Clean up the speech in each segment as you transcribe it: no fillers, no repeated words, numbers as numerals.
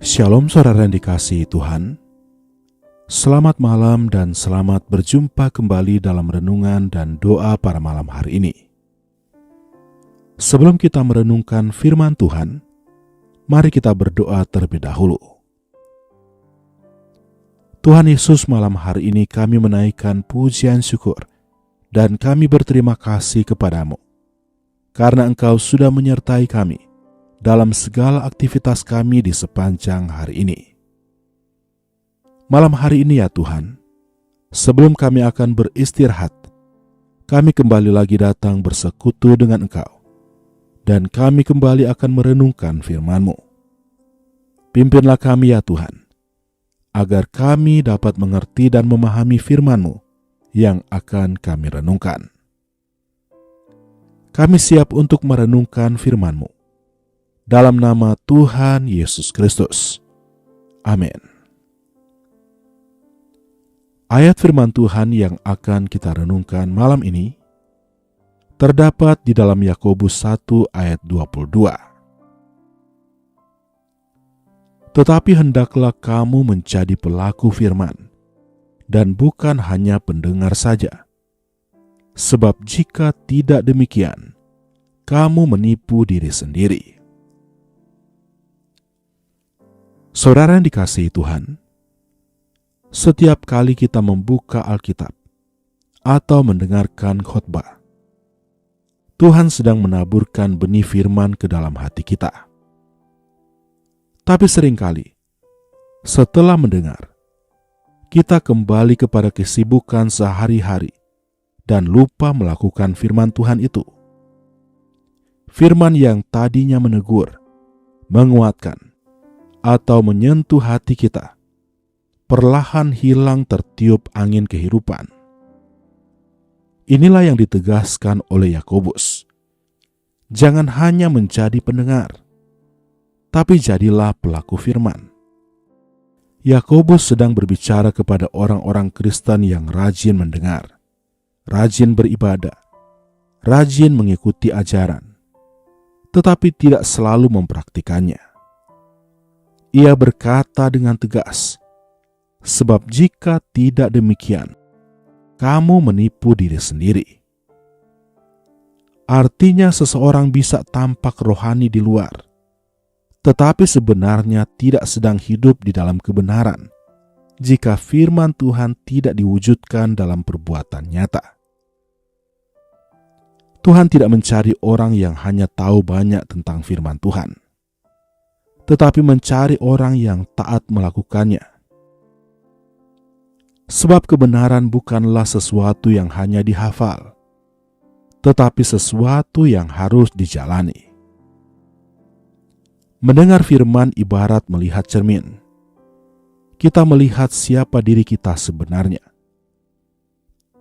Shalom saudara yang dikasihi Tuhan. Selamat malam dan selamat berjumpa kembali dalam renungan dan doa pada malam hari ini. Sebelum kita merenungkan firman Tuhan, mari kita berdoa terlebih dahulu. Tuhan Yesus, malam hari ini kami menaikkan pujian syukur dan kami berterima kasih kepadamu karena Engkau sudah menyertai kami dalam segala aktivitas kami di sepanjang hari ini. Malam hari ini ya Tuhan, sebelum kami akan beristirahat, kami kembali lagi datang bersekutu dengan Engkau, dan kami kembali akan merenungkan firman-Mu. Pimpinlah kami ya Tuhan, agar kami dapat mengerti dan memahami firman-Mu yang akan kami renungkan. Kami siap untuk merenungkan firman-Mu. Dalam nama Tuhan Yesus Kristus. Amin. Ayat firman Tuhan yang akan kita renungkan malam ini terdapat di dalam Yakobus 1 ayat 22. Tetapi hendaklah kamu menjadi pelaku firman, dan bukan hanya pendengar saja. Sebab jika tidak demikian, kamu menipu diri sendiri. Saudara yang dikasihi Tuhan, setiap kali kita membuka Alkitab atau mendengarkan khotbah, Tuhan sedang menaburkan benih firman ke dalam hati kita. Tapi seringkali, setelah mendengar, kita kembali kepada kesibukan sehari-hari dan lupa melakukan firman Tuhan itu. Firman yang tadinya menegur, menguatkan, atau menyentuh hati kita, perlahan hilang tertiup angin kehidupan. Inilah yang ditegaskan oleh Yakobus. Jangan hanya menjadi pendengar, tapi jadilah pelaku firman. Yakobus sedang berbicara kepada orang-orang Kristen yang rajin mendengar, rajin beribadah, rajin mengikuti ajaran, tetapi tidak selalu mempraktikannya. Ia berkata dengan tegas, sebab jika tidak demikian, kamu menipu diri sendiri. Artinya seseorang bisa tampak rohani di luar, tetapi sebenarnya tidak sedang hidup di dalam kebenaran jika firman Tuhan tidak diwujudkan dalam perbuatan nyata. Tuhan tidak mencari orang yang hanya tahu banyak tentang firman Tuhan, tetapi mencari orang yang taat melakukannya. Sebab kebenaran bukanlah sesuatu yang hanya dihafal, tetapi sesuatu yang harus dijalani. Mendengar firman ibarat melihat cermin. Kita melihat siapa diri kita sebenarnya.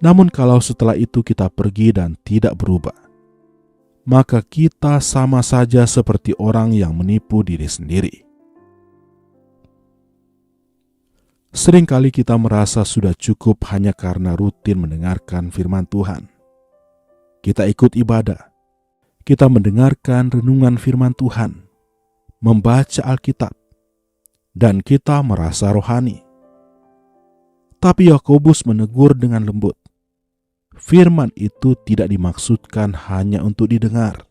Namun kalau setelah itu kita pergi dan tidak berubah, maka kita sama saja seperti orang yang menipu diri sendiri. Seringkali kita merasa sudah cukup hanya karena rutin mendengarkan firman Tuhan. Kita ikut ibadah, kita mendengarkan renungan firman Tuhan, membaca Alkitab, dan kita merasa rohani. Tapi Yakobus menegur dengan lembut. Firman itu tidak dimaksudkan hanya untuk didengar,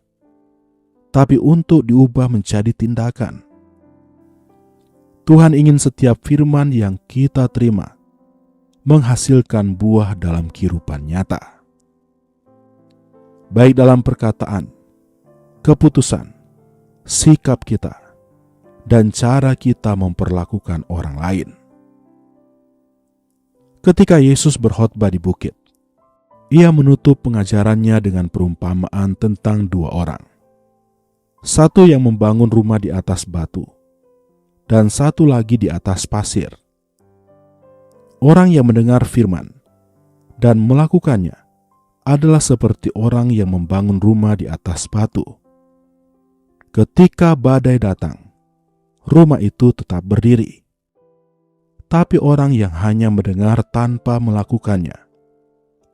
tapi untuk diubah menjadi tindakan. Tuhan ingin setiap firman yang kita terima menghasilkan buah dalam kehidupan nyata, baik dalam perkataan, keputusan, sikap kita, dan cara kita memperlakukan orang lain. Ketika Yesus berkhotbah di bukit, Ia menutup pengajarannya dengan perumpamaan tentang dua orang. Satu yang membangun rumah di atas batu, dan satu lagi di atas pasir. Orang yang mendengar firman dan melakukannya adalah seperti orang yang membangun rumah di atas batu. Ketika badai datang, rumah itu tetap berdiri. Tapi orang yang hanya mendengar tanpa melakukannya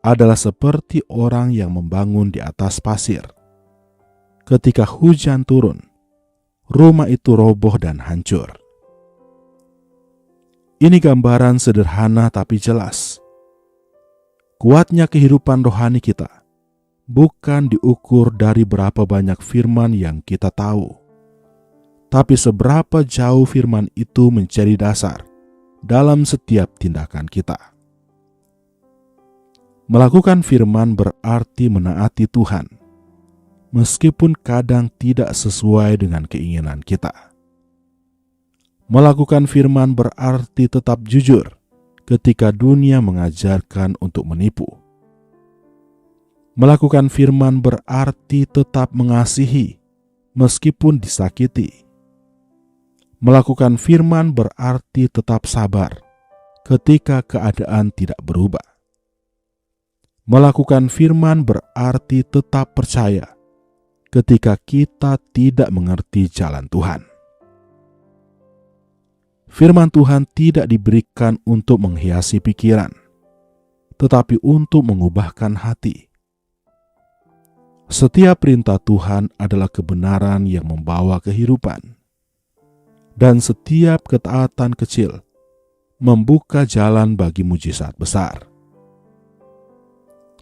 adalah seperti orang yang membangun di atas pasir. Ketika hujan turun, rumah itu roboh dan hancur. Ini gambaran sederhana tapi jelas. Kuatnya kehidupan rohani kita bukan diukur dari berapa banyak firman yang kita tahu, tapi seberapa jauh firman itu menjadi dasar dalam setiap tindakan kita. Melakukan firman berarti menaati Tuhan, meskipun kadang tidak sesuai dengan keinginan kita. Melakukan firman berarti tetap jujur ketika dunia mengajarkan untuk menipu. Melakukan firman berarti tetap mengasihi meskipun disakiti. Melakukan firman berarti tetap sabar ketika keadaan tidak berubah. Melakukan firman berarti tetap percaya ketika kita tidak mengerti jalan Tuhan. Firman Tuhan tidak diberikan untuk menghiasi pikiran, tetapi untuk mengubahkan hati. Setiap perintah Tuhan adalah kebenaran yang membawa kehidupan, dan setiap ketaatan kecil membuka jalan bagi mujizat besar.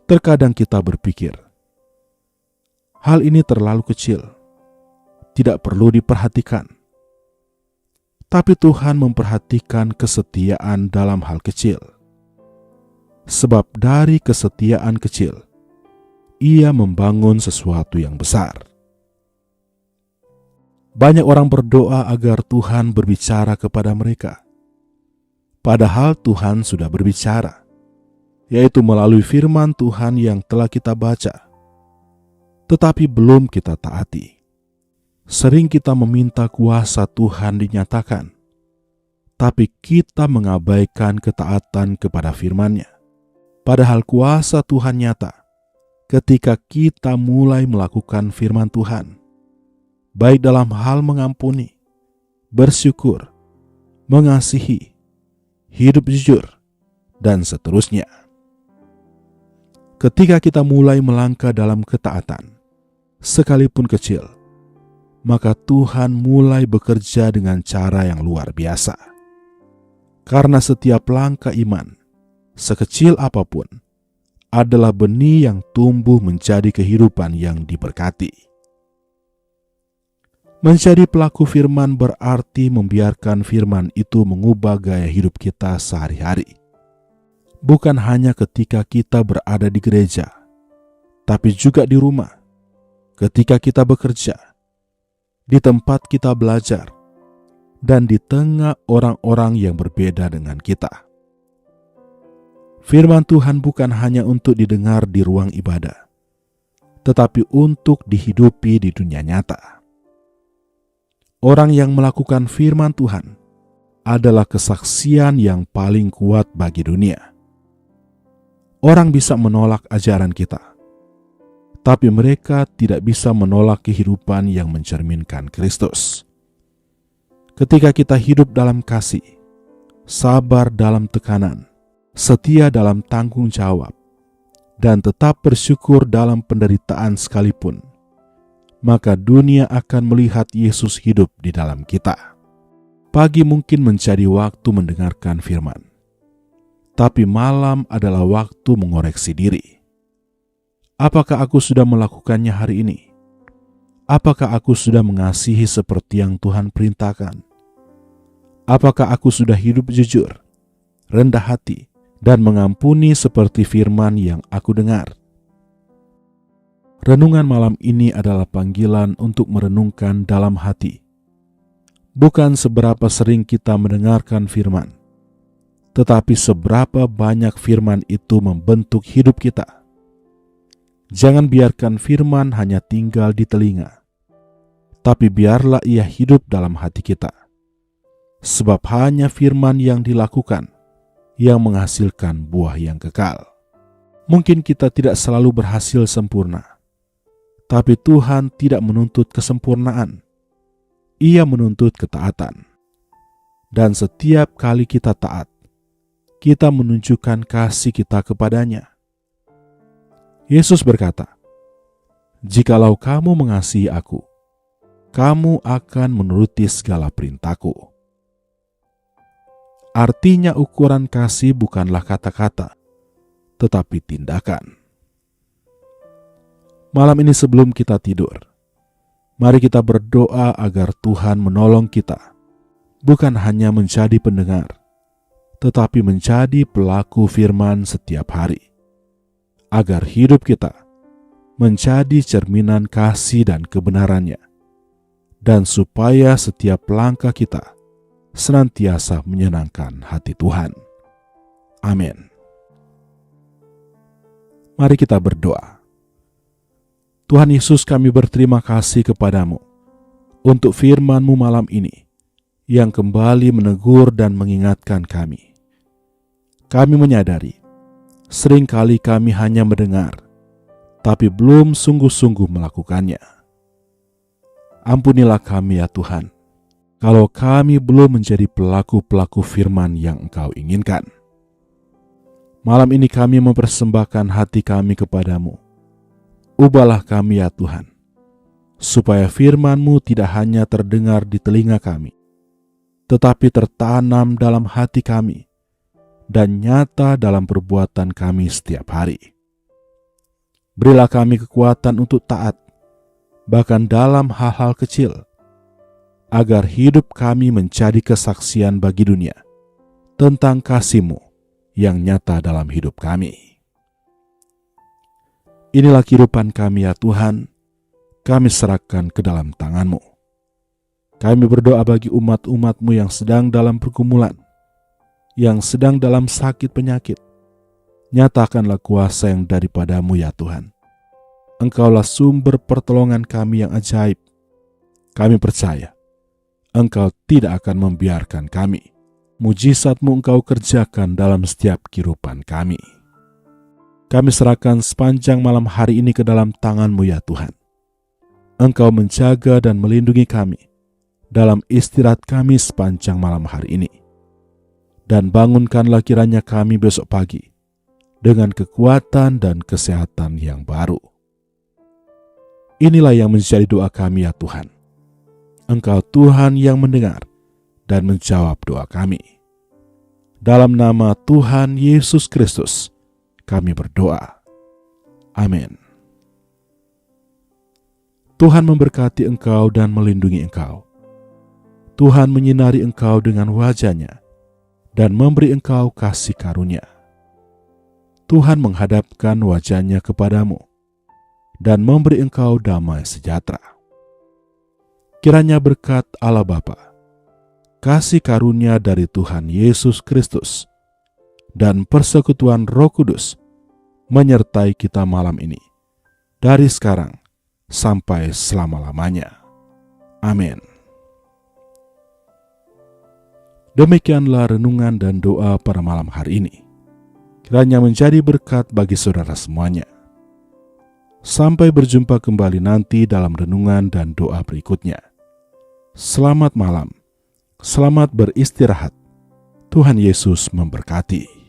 Terkadang kita berpikir, hal ini terlalu kecil, tidak perlu diperhatikan. Tapi Tuhan memperhatikan kesetiaan dalam hal kecil. Sebab dari kesetiaan kecil, Ia membangun sesuatu yang besar. Banyak orang berdoa agar Tuhan berbicara kepada mereka, padahal Tuhan sudah berbicara, yaitu melalui firman Tuhan yang telah kita baca, tetapi belum kita taati. Sering kita meminta kuasa Tuhan dinyatakan, tapi kita mengabaikan ketaatan kepada firman-Nya. Padahal kuasa Tuhan nyata ketika kita mulai melakukan firman Tuhan, baik dalam hal mengampuni, bersyukur, mengasihi, hidup jujur, dan seterusnya. Ketika kita mulai melangkah dalam ketaatan, sekalipun kecil, maka Tuhan mulai bekerja dengan cara yang luar biasa. Karena setiap langkah iman, sekecil apapun, adalah benih yang tumbuh menjadi kehidupan yang diberkati. Menjadi pelaku firman berarti membiarkan firman itu mengubah gaya hidup kita sehari-hari. Bukan hanya ketika kita berada di gereja, tapi juga di rumah, ketika kita bekerja, di tempat kita belajar, dan di tengah orang-orang yang berbeda dengan kita. Firman Tuhan bukan hanya untuk didengar di ruang ibadah, tetapi untuk dihidupi di dunia nyata. Orang yang melakukan firman Tuhan adalah kesaksian yang paling kuat bagi dunia. Orang bisa menolak ajaran kita, tapi mereka tidak bisa menolak kehidupan yang mencerminkan Kristus. Ketika kita hidup dalam kasih, sabar dalam tekanan, setia dalam tanggung jawab, dan tetap bersyukur dalam penderitaan sekalipun, maka dunia akan melihat Yesus hidup di dalam kita. Pagi mungkin menjadi waktu mendengarkan firman, tapi malam adalah waktu mengoreksi diri. Apakah aku sudah melakukannya hari ini? Apakah aku sudah mengasihi seperti yang Tuhan perintahkan? Apakah aku sudah hidup jujur, rendah hati, dan mengampuni seperti firman yang aku dengar? Renungan malam ini adalah panggilan untuk merenungkan dalam hati. Bukan seberapa sering kita mendengarkan firman, tetapi seberapa banyak firman itu membentuk hidup kita. Jangan biarkan firman hanya tinggal di telinga, tapi biarlah ia hidup dalam hati kita. Sebab hanya firman yang dilakukan yang menghasilkan buah yang kekal. Mungkin kita tidak selalu berhasil sempurna, tapi Tuhan tidak menuntut kesempurnaan. Ia menuntut ketaatan. Dan setiap kali kita taat, kita menunjukkan kasih kita kepadanya. Yesus berkata, "Jikalau kamu mengasihi aku, kamu akan menuruti segala perintahku." Artinya ukuran kasih bukanlah kata-kata, tetapi tindakan. Malam ini sebelum kita tidur, mari kita berdoa agar Tuhan menolong kita, bukan hanya menjadi pendengar, tetapi menjadi pelaku firman setiap hari, agar hidup kita menjadi cerminan kasih dan kebenarannya, dan supaya setiap langkah kita senantiasa menyenangkan hati Tuhan. Amin. Mari kita berdoa. Tuhan Yesus, kami berterima kasih kepadamu untuk firman-Mu malam ini yang kembali menegur dan mengingatkan kami. Kami menyadari seringkali kami hanya mendengar, tapi belum sungguh-sungguh melakukannya. Ampunilah kami ya Tuhan, kalau kami belum menjadi pelaku-pelaku firman yang Engkau inginkan. Malam ini kami mempersembahkan hati kami kepadamu. Ubahlah kami ya Tuhan, supaya firman-Mu tidak hanya terdengar di telinga kami, tetapi tertanam dalam hati kami dan nyata dalam perbuatan kami setiap hari. Berilah kami kekuatan untuk taat, bahkan dalam hal-hal kecil, agar hidup kami menjadi kesaksian bagi dunia tentang kasih-Mu yang nyata dalam hidup kami. Inilah kehidupan kami ya Tuhan, kami serahkan ke dalam tangan-Mu. Kami berdoa bagi umat-umat-Mu yang sedang dalam pergumulan, yang sedang dalam sakit penyakit. Nyatakanlah kuasa yang daripada-Mu ya Tuhan. Engkaulah sumber pertolongan kami yang ajaib. Kami percaya Engkau tidak akan membiarkan kami. Mujizat-Mu Engkau kerjakan dalam setiap kehidupan kami. Kami serahkan sepanjang malam hari ini ke dalam tangan-Mu ya Tuhan. Engkau menjaga dan melindungi kami dalam istirahat kami sepanjang malam hari ini. Dan bangunkanlah kiranya kami besok pagi dengan kekuatan dan kesehatan yang baru. Inilah yang menjadi doa kami ya Tuhan. Engkau Tuhan yang mendengar dan menjawab doa kami. Dalam nama Tuhan Yesus Kristus, kami berdoa. Amin. Tuhan memberkati engkau dan melindungi engkau. Tuhan menyinari engkau dengan wajah-Nya dan memberi engkau kasih karunia. Tuhan menghadapkan wajah-Nya kepadamu dan memberi engkau damai sejahtera. Kiranya berkat Allah Bapa, kasih karunia dari Tuhan Yesus Kristus, dan persekutuan Roh Kudus menyertai kita malam ini, dari sekarang sampai selama-lamanya. Amin. Demikianlah renungan dan doa pada malam hari ini. Kiranya menjadi berkat bagi saudara semuanya. Sampai berjumpa kembali nanti dalam renungan dan doa berikutnya. Selamat malam, selamat beristirahat. Tuhan Yesus memberkati.